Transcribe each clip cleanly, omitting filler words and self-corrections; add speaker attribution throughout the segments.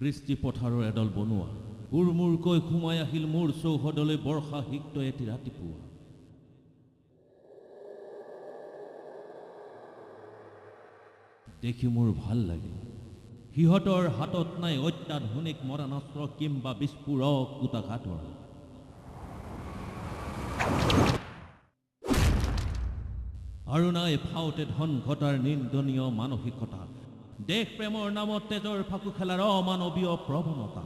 Speaker 1: কৃষ্টি পথাৰৰ এডল বনোৱা উৰমুৰকৈ সোমাই আহিল মোৰ চৌহদলৈ বৰ্ষা সিক্ত এটি ৰাতিপুৱা দেখি মোৰ ভাল লাগে সিহঁতৰ হাতত নাই অত্যাধুনিক মৰণাস্ত্ৰ কিম্বা বিস্ফোৰক কুটাঘাতৰ আৰু নাই ফাওঁতে ধন ঘটাৰ নিন্দনীয় মানসিকতা দেশ প্ৰেমৰ নামত তেজৰ ফাকু খেলাৰ অমানৱীয় প্ৰৱণতা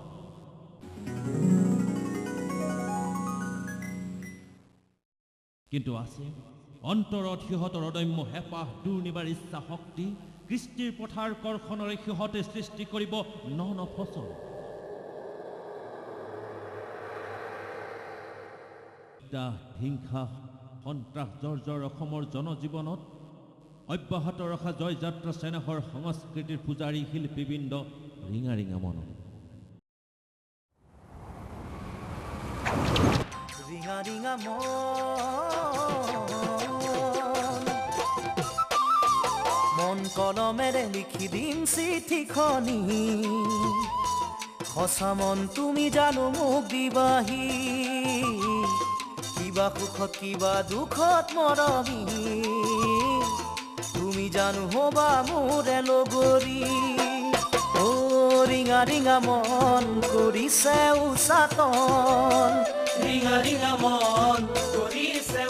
Speaker 1: কিন্তু আছে অন্তৰত সিহঁতৰ অদম্য হেঁপাহ দুৰ্নিবাৰ ইচ্ছা শক্তি কৃষ্টিৰ পথাৰ কৰ্ষণৰে সিহঁতে সৃষ্টি কৰিব ন ফচল হিংসা সন্ত্ৰাস জৰ্জৰ অসমৰ জনজীৱনত অব্যাহত ৰখা জয়যাত্ৰা চেনেহৰ সংস্কৃতিৰ পূজাৰী শিল্পীবৃন্দ ৰিঙা ৰিঙা মনত
Speaker 2: ৰিঙা ৰিঙা মন কলমেৰে লিখি দিম চিঠিখনি সঁচা মন তুমি জানো মোক দিবাহি কিবা সুখত কিবা দুখত মৰমি তুমি জানো হবা মোৰে লগৰী অ ৰিঙা ৰিঙা মন কৰিছে উচাতন ৰিঙা ৰিঙা মন কৰিছে